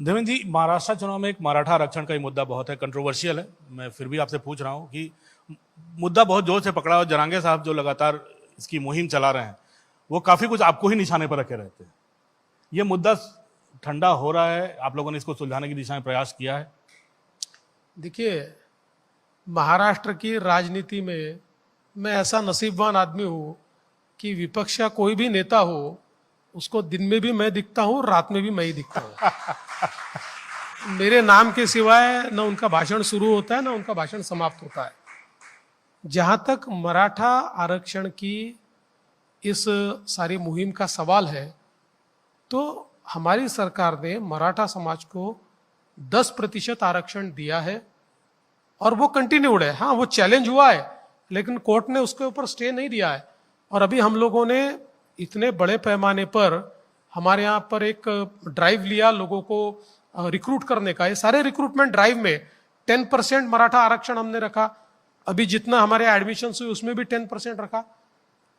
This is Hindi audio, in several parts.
देवेंद्र जी, महाराष्ट्र चुनाव में एक मराठा आरक्षण का ही मुद्दा बहुत है, कंट्रोवर्शियल है। मैं फिर भी आपसे पूछ रहा हूं कि मुद्दा बहुत जोर से पकड़ा और जरांगे साहब जो लगातार इसकी मुहिम चला रहे हैं वो काफी कुछ आपको ही निशाने पर रखे रहते हैं। ये मुद्दा ठंडा हो रहा है, आप लोगों ने इसको सुलझाने की दिशा में प्रयास किया है? देखिए, महाराष्ट्र की राजनीति में मैं ऐसा नसीबवान आदमी हूँ कि विपक्ष का कोई भी नेता हो उसको दिन में भी मैं दिखता हूँ, रात में भी मैं ही दिखता हूँ। मेरे नाम के सिवाय न उनका भाषण शुरू होता है न उनका भाषण समाप्त होता है। जहां तक मराठा आरक्षण की इस सारी मुहिम का सवाल है, तो हमारी सरकार ने मराठा समाज को 10% आरक्षण दिया है और वो कंटिन्यूड है। हाँ, वो चैलेंज हुआ है लेकिन कोर्ट ने उसके ऊपर स्टे नहीं दिया है। और अभी हम लोगों ने इतने बड़े पैमाने पर हमारे यहाँ पर एक ड्राइव लिया लोगों को रिक्रूट करने का। ये सारे रिक्रूटमेंट ड्राइव में 10% मराठा आरक्षण हमने रखा। अभी जितना हमारे एडमिशन हुए उसमें भी 10% रखा।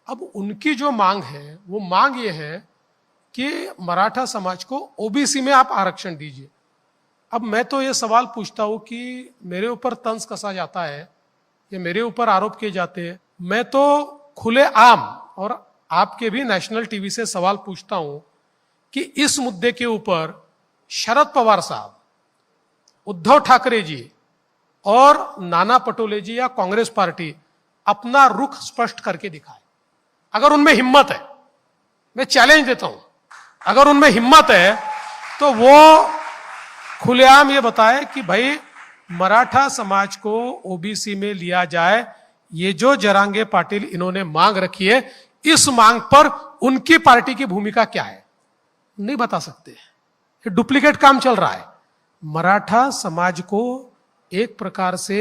अब उनकी जो मांग है वो मांग ये है कि मराठा समाज को ओबीसी में आप आरक्षण दीजिए। अब मैं तो ये सवाल पूछता हूं कि मेरे ऊपर तंज कसा जाता है या मेरे ऊपर आरोप किए जाते हैं। मैं तो खुले आम और आपके भी नेशनल टीवी से सवाल पूछता हूं कि इस मुद्दे के ऊपर शरद पवार साहब, उद्धव ठाकरे जी और नाना पटोले जी या कांग्रेस पार्टी अपना रुख स्पष्ट करके दिखाए। अगर उनमें हिम्मत है, मैं चैलेंज देता हूं, अगर उनमें हिम्मत है तो वो खुलेआम ये बताए कि भाई मराठा समाज को ओबीसी में लिया जाए। ये जो जरांगे पाटिल इन्होंने मांग रखी है, इस मांग पर उनकी पार्टी की भूमिका क्या है, नहीं बता सकते। ये डुप्लीकेट काम चल रहा है। मराठा समाज को एक प्रकार से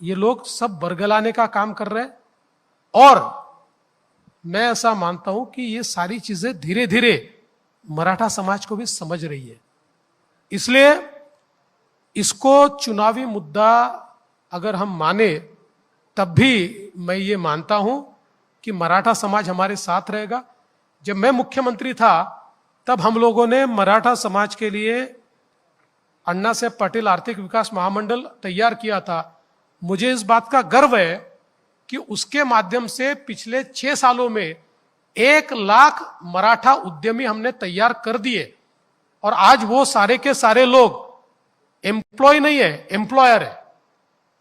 ये लोग सब बरगलाने का काम कर रहे हैं और मैं ऐसा मानता हूं कि ये सारी चीजें धीरे धीरे मराठा समाज को भी समझ रही है। इसलिए इसको चुनावी मुद्दा अगर हम माने तब भी मैं ये मानता हूं कि मराठा समाज हमारे साथ रहेगा। जब मैं मुख्यमंत्री था तब हम लोगों ने मराठा समाज के लिए अन्ना साहेब पाटिल आर्थिक विकास महामंडल तैयार किया था। मुझे इस बात का गर्व है कि उसके माध्यम से पिछले 6 सालों में 1 लाख मराठा उद्यमी हमने तैयार कर दिए और आज वो सारे के सारे लोग एम्प्लॉय नहीं है, एम्प्लॉयर है।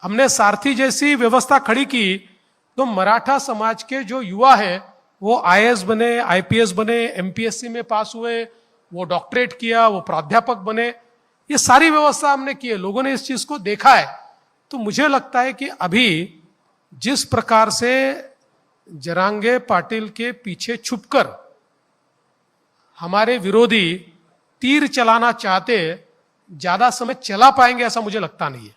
हमने सारथी जैसी व्यवस्था खड़ी की तो मराठा समाज के जो युवा है वो आईएएस बने, आईपीएस बने, एमपीएससी में पास हुए, वो डॉक्टरेट किया, वो प्राध्यापक बने। ये सारी व्यवस्था हमने की है, लोगों ने इस चीज को देखा है। तो मुझे लगता है कि अभी जिस प्रकार से जरांगे पाटिल के पीछे छुपकर हमारे विरोधी तीर चलाना चाहते, ज्यादा समय चला पाएंगे ऐसा मुझे लगता नहीं है।